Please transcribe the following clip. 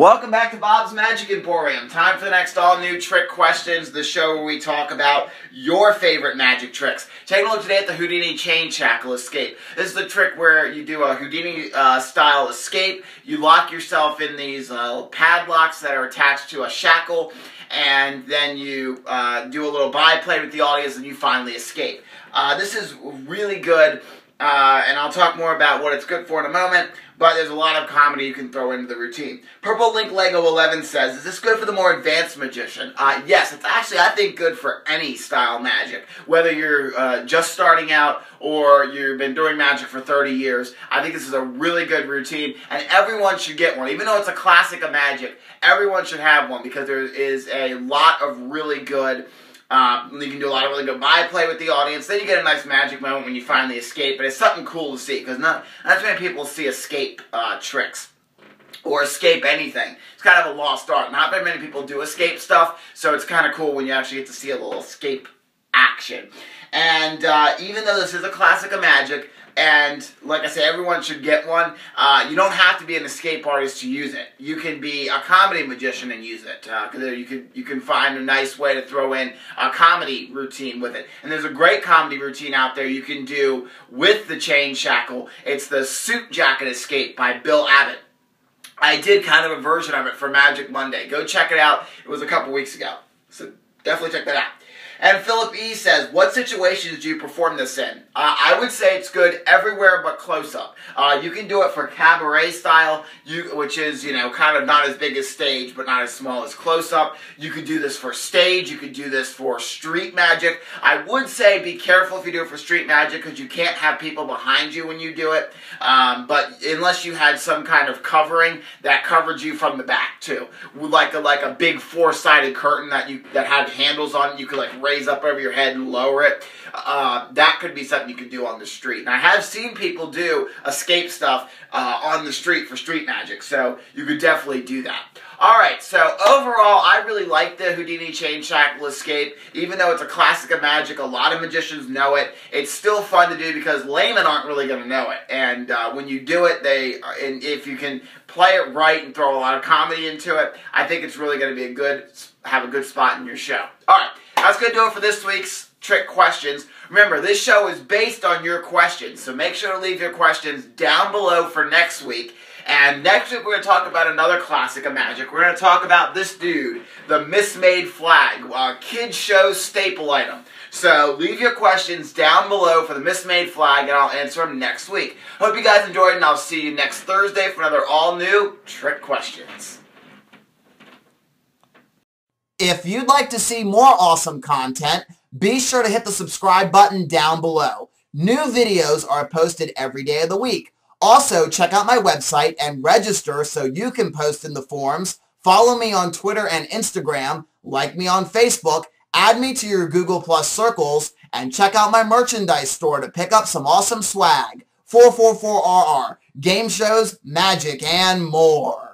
Welcome back to Bob's Magic Emporium. Time for the next all-new Trick Questions, the show where we talk about your favorite magic tricks. Taking a look today at the Houdini Chain Shackle Escape. This is the trick where you do a Houdini-style escape. You lock yourself in these padlocks that are attached to a shackle, and then you do a little byplay with the audience, and you finally escape. This is really good. And I'll talk more about what it's good for in a moment, but there's a lot of comedy you can throw into the routine. Purple Link Lego 11 says, is this good for the more advanced magician? Yes, it's actually, I think, good for any style magic. Whether you're just starting out or you've been doing magic for 30 years, I think this is a really good routine, and everyone should get one. Even though it's a classic of magic, everyone should have one because there is a lot of really good you can do a lot of really good byplay with the audience. Then you get a nice magic moment when you finally escape. But it's something cool to see because not too many people see escape tricks or escape anything. It's kind of a lost art. Not very many people do escape stuff, so it's kind of cool when you actually get to see a little escape action. And even though this is a classic of magic, and like I say, everyone should get one, you don't have to be an escape artist to use it. You can be a comedy magician and use it. You can find a nice way to throw in a comedy routine with it. And there's a great comedy routine out there you can do with the chain shackle. It's the Suit Jacket Escape by Bill Abbott. I did kind of a version of it for Magic Monday. Go check it out. It was a couple weeks ago. So definitely check that out. And Philip E. says, what situations do you perform this in? I would say it's good everywhere but close-up. You can do it for cabaret style, which is, kind of not as big as stage, but not as small as close-up. You could do this for stage. You could do this for street magic. I would say be careful if you do it for street magic because you can't have people behind you when you do it. But unless you had some kind of covering that covered you from the back, too. Like a big four-sided curtain that had handles on it. You could, raise up over your head and lower it. That could be something you could do on the street. And I have seen people do escape stuff on the street for street magic, so you could definitely do that. Alright, so overall, I really like the Houdini Chain Shackle Escape. Even though it's a classic of magic, a lot of magicians know it. It's still fun to do because laymen aren't really going to know it. And when you do it, and if you can play it right and throw a lot of comedy into it, I think it's really going to be have a good spot in your show. Alright, that's going to do it for this week's Trick Questions. Remember, this show is based on your questions, so make sure to leave your questions down below for next week. And next week we're going to talk about another classic of magic. We're going to talk about this dude, the Mismade Flag, a kid show staple item. So leave your questions down below for the Mismade Flag, and I'll answer them next week. Hope you guys enjoyed, and I'll see you next Thursday for another all-new Trick Questions. If you'd like to see more awesome content, be sure to hit the subscribe button down below. New videos are posted every day of the week. Also, check out my website and register so you can post in the forums. Follow me on Twitter and Instagram, like me on Facebook, add me to your Google Plus circles, and check out my merchandise store to pick up some awesome swag. 444RR, game shows, magic, and more.